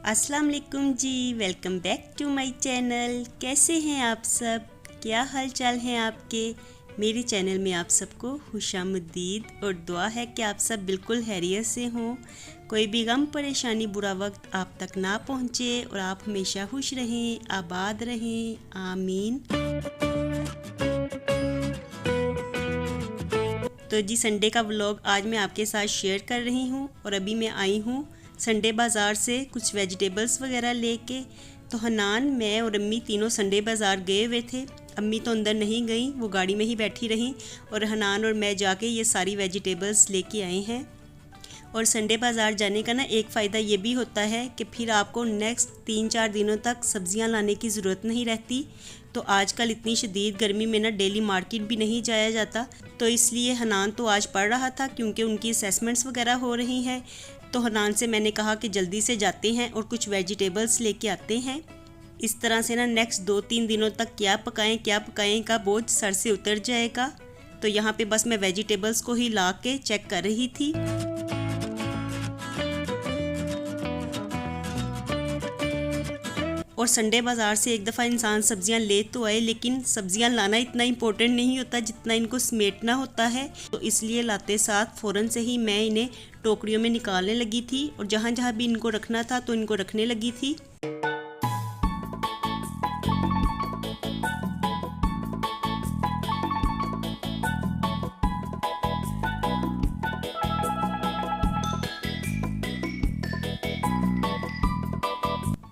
अस्सलाम वालेकुम जी, welcome back to my channel. कैसे हैं आप सब? क्या हाल चाल हैं आपके? मेरे चैनल में आप सबको खुशामदीद और दुआ है कि आप सब बिल्कुल खैरियत से हों, कोई भी गम परेशानी बुरा वक्त आप तक ना पहुँचे और आप हमेशा खुश रहें, आबाद रहें, आमीन। तो जी संडे का व्लॉग आज मैं आपके साथ शेयर कर रही हूँ और अभी मैं आई हूँ संडे बाज़ार से कुछ वेजिटेबल्स वगैरह लेके। तो हनान, मैं और अम्मी तीनों संडे बाज़ार गए हुए थे। अम्मी तो अंदर नहीं गई, वो गाड़ी में ही बैठी रहीं और हनान और मैं जाके ये सारी वेजिटेबल्स लेके आए हैं। और संडे बाज़ार जाने का ना एक फ़ायदा ये भी होता है कि फिर आपको नेक्स्ट 3-4 दिनों तक सब्ज़ियां लाने की ज़रूरत नहीं रहती। तो आजकल इतनी शदीद गर्मी में ना डेली मार्केट भी नहीं जाया जाता, तो इसलिए हनान तो आज पढ़ रहा था क्योंकि उनकी असेसमेंट्स वगैरह हो रही हैं। तो हनान से मैंने कहा कि जल्दी से जाते हैं और कुछ वेजिटेबल्स लेके आते हैं। इस तरह से ना नेक्स्ट 2-3 दिनों तक क्या पकाएं का बोझ सर से उतर जाएगा। तो यहाँ पे बस मैं वेजिटेबल्स को ही ला के चेक कर रही थी। और संडे बाज़ार से एक दफ़ा इंसान सब्ज़ियां ले तो आए, लेकिन सब्ज़ियां लाना इतना इम्पोर्टेंट नहीं होता जितना इनको समेटना होता है। तो इसलिए लाते साथ फ़ौरन से ही मैं इन्हें टोकरियों में निकालने लगी थी और जहाँ जहाँ भी इनको रखना था तो इनको रखने लगी थी।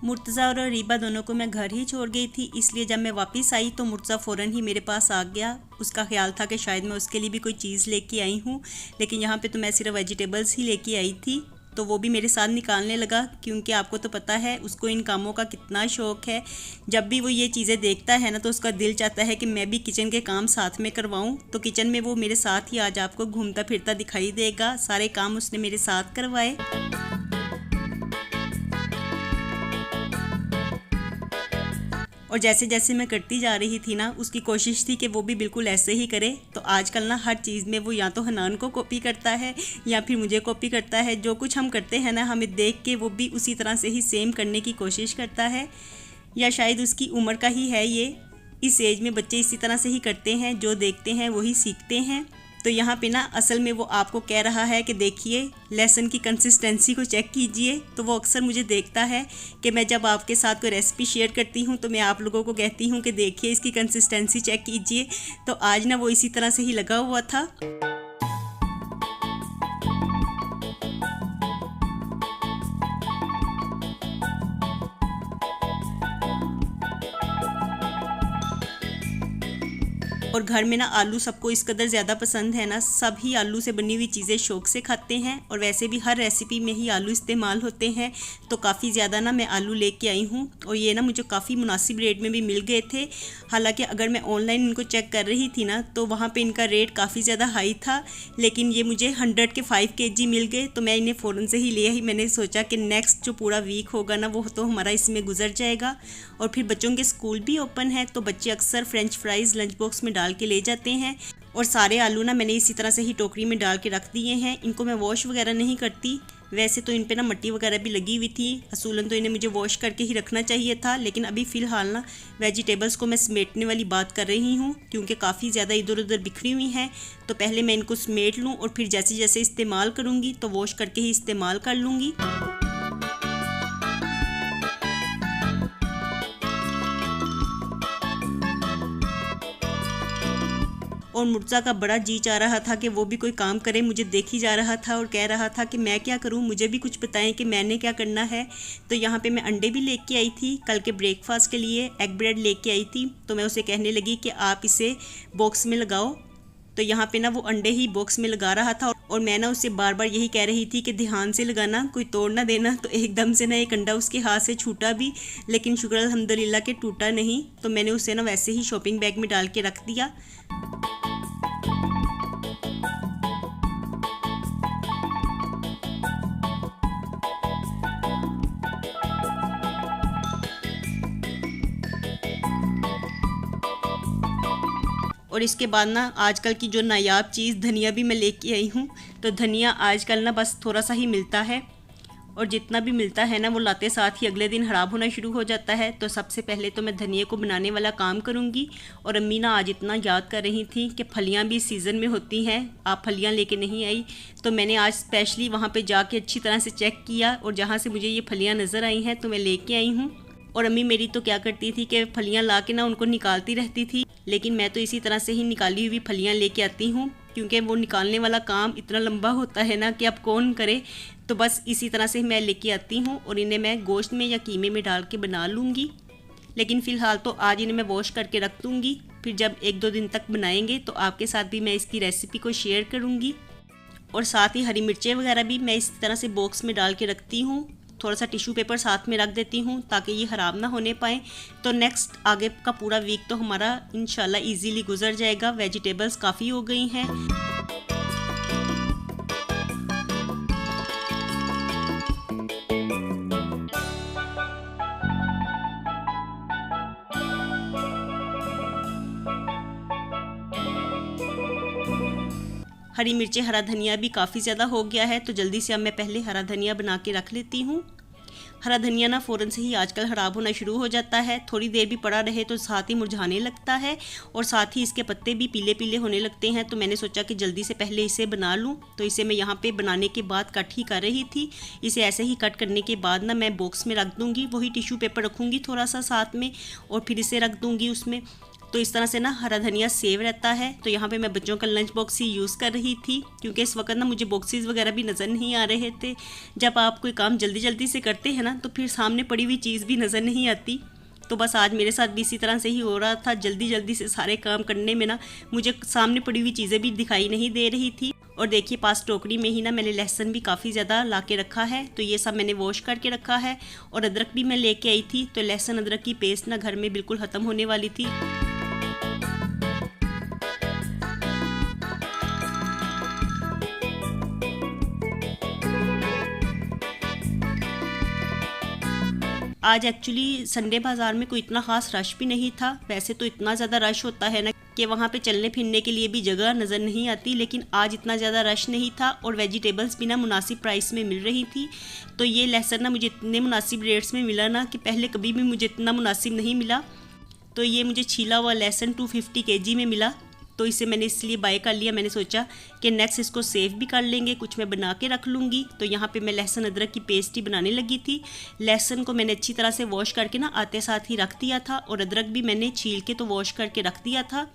मुर्तज़ा और रीबा दोनों को मैं घर ही छोड़ गई थी, इसलिए जब मैं वापस आई तो मुर्तज़ा फ़ौरन ही मेरे पास आ गया। उसका ख्याल था कि शायद मैं उसके लिए भी कोई चीज़ लेके आई हूँ, लेकिन यहाँ पे तो मैं सिर्फ वेजिटेबल्स ही लेके आई थी। तो वो भी मेरे साथ निकालने लगा, क्योंकि आपको तो पता है उसको इन कामों का कितना शौक़ है। जब भी वो ये चीज़ें देखता है ना तो उसका दिल चाहता है कि मैं भी किचन के काम साथ में करवाऊँ। तो किचन में वो मेरे साथ ही आज आपको घूमता फिरता दिखाई देगा। सारे काम उसने मेरे साथ करवाए। और जैसे जैसे मैं करती जा रही थी ना, उसकी कोशिश थी कि वो भी बिल्कुल ऐसे ही करे। तो आजकल ना हर चीज़ में वो या तो हनान को कॉपी करता है या फिर मुझे कॉपी करता है। जो कुछ हम करते हैं ना, हमें देख के वो भी उसी तरह से ही सेम करने की कोशिश करता है। या शायद उसकी उम्र का ही है ये, इस एज में बच्चे इसी तरह से ही करते हैं, जो देखते हैं वही सीखते हैं। तो यहाँ पे ना असल में वो आपको कह रहा है कि देखिए लहसुन की कंसिस्टेंसी को चेक कीजिए। तो वो अक्सर मुझे देखता है कि मैं जब आपके साथ कोई रेसिपी शेयर करती हूँ तो मैं आप लोगों को कहती हूँ कि देखिए इसकी कंसिस्टेंसी चेक कीजिए। तो आज ना वो इसी तरह से ही लगा हुआ था। और घर में ना आलू सबको इस कदर ज़्यादा पसंद है ना, सब ही आलू से बनी हुई चीज़ें शौक़ से खाते हैं। और वैसे भी हर रेसिपी में ही आलू इस्तेमाल होते हैं। तो काफ़ी ज़्यादा ना मैं आलू लेके आई हूँ और ये ना मुझे काफ़ी मुनासिब रेट में भी मिल गए थे। हालांकि अगर मैं ऑनलाइन इनको चेक कर रही थी ना तो वहाँ पर इनका रेट काफ़ी ज़्यादा हाई था, लेकिन ये मुझे 100 के 5 kg मिल गए। तो मैं इन्हें फ़ौरन से ही ले आई। मैंने सोचा कि नेक्स्ट जो पूरा वीक होगा ना वो तो हमारा इसमें गुजर जाएगा। और फिर बच्चों के स्कूल भी ओपन है, तो बच्चे अक्सर फ्रेंच फ्राइज़ लंच बॉक्स में डाल के ले जाते हैं। और सारे आलू ना मैंने इसी तरह से ही टोकरी में डाल के रख दिए हैं। इनको मैं वॉश वगैरह नहीं करती। वैसे तो इन पे ना मिट्टी वगैरह भी लगी हुई थी, असूलन तो इन्हें मुझे वॉश करके ही रखना चाहिए था। लेकिन अभी फ़िलहाल ना वेजिटेबल्स को मैं समेटने वाली बात कर रही हूँ, क्योंकि काफ़ी ज़्यादा इधर उधर बिखरी हुई हैं। तो पहले मैं इनको समेट लूँ और फिर जैसे जैसे इस्तेमाल करूँगी तो वॉश करके ही इस्तेमाल कर लूँगी। और मुर्तज़ा का बड़ा जी चाह रहा था कि वो भी कोई काम करे, मुझे देख ही जा रहा था और कह रहा था कि मैं क्या करूं, मुझे भी कुछ बताएं कि मैंने क्या करना है। तो यहाँ पे मैं अंडे भी लेके आई थी, कल के ब्रेकफास्ट के लिए एग ब्रेड लेके आई थी। तो मैं उसे कहने लगी कि आप इसे बॉक्स में लगाओ। तो यहाँ पे ना वो अंडे ही बॉक्स में लगा रहा था और मैं ना उससे बार बार यही कह रही थी कि ध्यान से लगाना, कोई तोड़ ना देना। तो एकदम से ना एक अंडा उसके हाथ से छूटा भी, लेकिन शुक्र अल्हम्दुलिल्लाह के टूटा नहीं। तो मैंने उसे ना वैसे ही शॉपिंग बैग में डाल के रख दिया। और इसके बाद ना आजकल की जो नायाब चीज़ धनिया भी मैं लेके आई हूँ। तो धनिया आजकल ना बस थोड़ा सा ही मिलता है और जितना भी मिलता है ना वो लाते साथ ही अगले दिन ख़राब होना शुरू हो जाता है। तो सबसे पहले तो मैं धनिया को बनाने वाला काम करूँगी। और अम्मी ना आज इतना याद कर रही थी कि फलियाँ भी सीज़न में होती हैं, आप फलियाँ लेके नहीं आई। तो मैंने आज स्पेशली वहाँ पे जाके अच्छी तरह से चेक किया और जहाँ से मुझे ये फलियाँ नज़र आई हैं तो मैं लेके आई हूँ। और अम्मी मेरी तो क्या करती थी कि फलियाँ ला के ना उनको निकालती रहती थी, लेकिन मैं तो इसी तरह से ही निकाली हुई फलियाँ लेके आती हूँ, क्योंकि वो निकालने वाला काम इतना लंबा होता है ना कि अब कौन करे। तो बस इसी तरह से मैं लेके आती हूँ और इन्हें मैं गोश्त में या कीमे में डाल के बना लूँगी। लेकिन फ़िलहाल तो आज इन्हें मैं वॉश करके रख दूँगी, फिर जब 1-2 दिन तक बनाएंगे तो आपके साथ भी मैं इसकी रेसिपी को शेयर करूँगी। और साथ ही हरी मिर्चें वगैरह भी मैं इस तरह से बॉक्स में डाल के रखती हूँ, थोड़ा सा टिश्यू पेपर साथ में रख देती हूँ ताकि ये ख़राब ना होने पाए। तो नेक्स्ट आगे का पूरा वीक तो हमारा इंशाल्लाह इजीली गुजर जाएगा। वेजिटेबल्स काफ़ी हो गई हैं। हरी मिर्चें, हरा धनिया भी काफ़ी ज़्यादा हो गया है, तो जल्दी से अब मैं पहले हरा धनिया बना के रख लेती हूँ। हरा धनिया ना फ़ौरन से ही आजकल ख़राब होना शुरू हो जाता है, थोड़ी देर भी पड़ा रहे तो साथ ही मुरझाने लगता है और साथ ही इसके पत्ते भी पीले पीले होने लगते हैं। तो मैंने सोचा कि जल्दी से पहले इसे बना लूँ। तो इसे मैं यहाँ पे बनाने के बाद कट ही कर रही थी। इसे ऐसे ही कट करने के बाद ना मैं बॉक्स में रख दूँगी, वही टिश्यू पेपर रखूँगी थोड़ा सा साथ में और फिर इसे रख दूँगी उसमें। तो इस तरह से ना हरा धनिया सेव रहता है। तो यहाँ पे मैं बच्चों का लंच बॉक्स ही यूज़ कर रही थी, क्योंकि इस वक्त ना मुझे बॉक्सेस वगैरह भी नज़र नहीं आ रहे थे। जब आप कोई काम जल्दी जल्दी से करते हैं ना तो फिर सामने पड़ी हुई चीज़ भी नज़र नहीं आती। तो बस आज मेरे साथ भी इसी तरह से ही हो रहा था, जल्दी जल्दी से सारे काम करने में ना मुझे सामने पड़ी हुई चीज़ें भी दिखाई नहीं दे रही थी। और देखिए पास टोकरी में ही ना मैंने लहसुन भी काफ़ी ज़्यादा ला के रखा है, तो ये सब मैंने वॉश करके रखा है। और अदरक भी मैं लेके आई थी, तो लहसुन अदरक की पेस्ट ना घर में बिल्कुल ख़त्म होने वाली थी। आज एक्चुअली संडे बाज़ार में कोई इतना ख़ास रश भी नहीं था। वैसे तो इतना ज़्यादा रश होता है ना कि वहाँ पे चलने फिरने के लिए भी जगह नज़र नहीं आती, लेकिन आज इतना ज़्यादा रश नहीं था और वेजिटेबल्स भी ना मुनासिब प्राइस में मिल रही थी। तो ये लहसुन ना मुझे इतने मुनासिब रेट्स में मिला ना कि पहले कभी भी मुझे इतना मुनासिब नहीं मिला। तो ये मुझे छीला हुआ लहसुन 250 kg में मिला, तो इसे मैंने इसलिए बाय कर लिया। मैंने सोचा कि नेक्स्ट इसको सेव भी कर लेंगे, कुछ मैं बना के रख लूँगी। तो यहाँ पे मैं लहसुन अदरक की पेस्ट ही बनाने लगी थी। लहसुन को मैंने अच्छी तरह से वॉश करके ना आते साथ ही रख दिया था और अदरक भी मैंने छील के तो वॉश करके रख दिया था।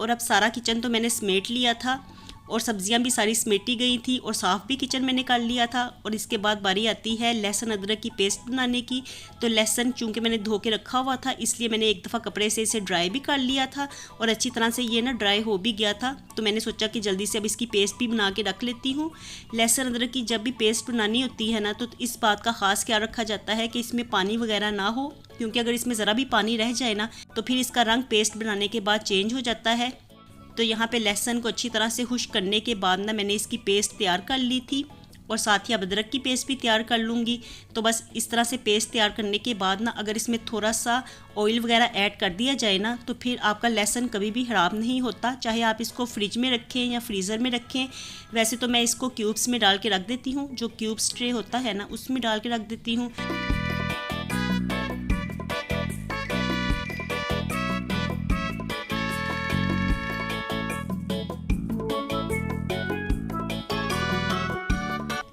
और अब सारा किचन तो मैंने समेट लिया था और सब्जियां भी सारी समेटी गई थी और साफ़ भी किचन मैंने कर लिया था। और इसके बाद बारी आती है लहसुन अदरक की पेस्ट बनाने की। तो लहसुन चूँकि मैंने धो के रखा हुआ था, इसलिए मैंने एक दफ़ा कपड़े से इसे ड्राई भी कर लिया था और अच्छी तरह से ये ना ड्राई हो भी गया था। तो मैंने सोचा कि जल्दी से अब इसकी पेस्ट भी बना के रख लेती हूँ। लहसुन अदरक की जब भी पेस्ट बनानी होती है ना तो इस बात का ख़ास ख्याल रखा जाता है कि इसमें पानी वगैरह ना हो, क्योंकि अगर इसमें ज़रा भी पानी रह जाए ना तो फिर इसका रंग पेस्ट बनाने के बाद चेंज हो जाता है। तो यहाँ पे लहसुन को अच्छी तरह से खुश्क करने के बाद ना मैंने इसकी पेस्ट तैयार कर ली थी और साथ ही अब अदरक की पेस्ट भी तैयार कर लूँगी। तो बस इस तरह से पेस्ट तैयार करने के बाद ना अगर इसमें थोड़ा सा ऑयल वगैरह ऐड कर दिया जाए ना तो फिर आपका लहसुन कभी भी ख़राब नहीं होता, चाहे आप इसको फ्रिज में रखें या फ्रीज़र में रखें। वैसे तो मैं इसको क्यूब्स में डाल के रख देती हूँ, जो क्यूब्स ट्रे होता है ना उसमें डाल के रख देती हूँ।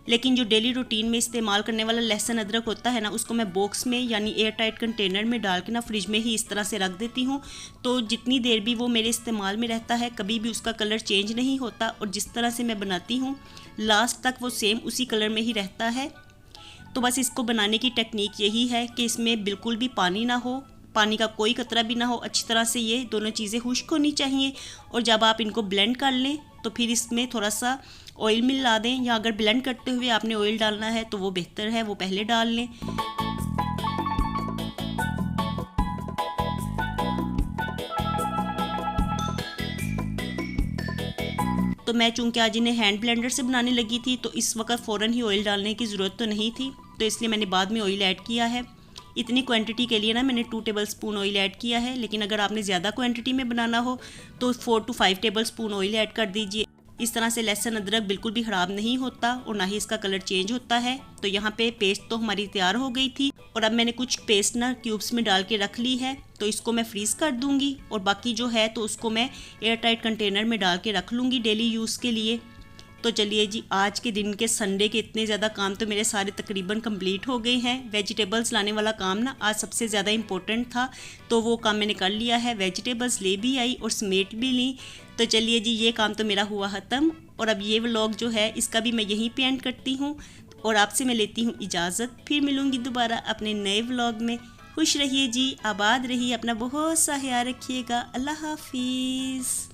लेकिन जो डेली रूटीन में इस्तेमाल करने वाला लहसुन अदरक होता है ना उसको मैं बॉक्स में यानी एयर टाइट कंटेनर में डाल के ना फ्रिज में ही इस तरह से रख देती हूँ। तो जितनी देर भी वो मेरे इस्तेमाल में रहता है कभी भी उसका कलर चेंज नहीं होता और जिस तरह से मैं बनाती हूँ लास्ट तक वो सेम उसी कलर में ही रहता है। तो बस इसको बनाने की टेक्निक यही है कि इसमें बिल्कुल भी पानी ना हो, पानी का कोई कतरा भी ना हो, अच्छी तरह से ये दोनों चीज़ें खुश्क होनी चाहिए। और जब आप इनको ब्लेंड कर लें तो फिर इसमें थोड़ा सा ऑयल मिला दें, या अगर ब्लेंड करते हुए आपने ऑयल डालना है तो वो बेहतर है, वो पहले डाल लें। तो मैं चूँकि आज इन्हें हैंड ब्लेंडर से बनाने लगी थी तो इस वक्त फ़ौरन ही ऑयल डालने की ज़रूरत तो नहीं थी, तो इसलिए मैंने बाद में ऑयल ऐड किया है। इतनी क्वांटिटी के लिए ना मैंने 2 टेबलस्पून ऑयल ऐड किया है, लेकिन अगर आपने ज़्यादा क्वांटिटी में बनाना हो तो 4 to 5 टेबलस्पून ऑयल ऐड कर दीजिए। इस तरह से लहसुन अदरक बिल्कुल भी ख़राब नहीं होता और ना ही इसका कलर चेंज होता है। तो यहाँ पे पेस्ट तो हमारी तैयार हो गई थी और अब मैंने कुछ पेस्ट ना क्यूब्स में डाल के रख ली है। तो इसको मैं फ्रीज़ कर दूँगी और बाकी जो है तो उसको मैं एयर टाइट कंटेनर में डाल के रख लूँगी डेली यूज़ के लिए। तो चलिए जी, आज के दिन के संडे के इतने ज़्यादा काम तो मेरे सारे तकरीबन कंप्लीट हो गए हैं। वेजिटेबल्स लाने वाला काम ना आज सबसे ज़्यादा इम्पोर्टेंट था, तो वो काम मैंने कर लिया है। वेजिटेबल्स ले भी आई और समेट भी ली। तो चलिए जी, ये काम तो मेरा हुआ ख़त्म और अब ये व्लॉग जो है इसका भी मैं यहीं पे एंड करती हूँ और आपसे मैं लेती हूँ इजाज़त। फिर मिलूँगी दोबारा अपने नए व्लॉग में। खुश रहिए जी, आबाद रहिए, अपना बहुत सा ख्याल रखिएगा। अल्लाह हाफिज़।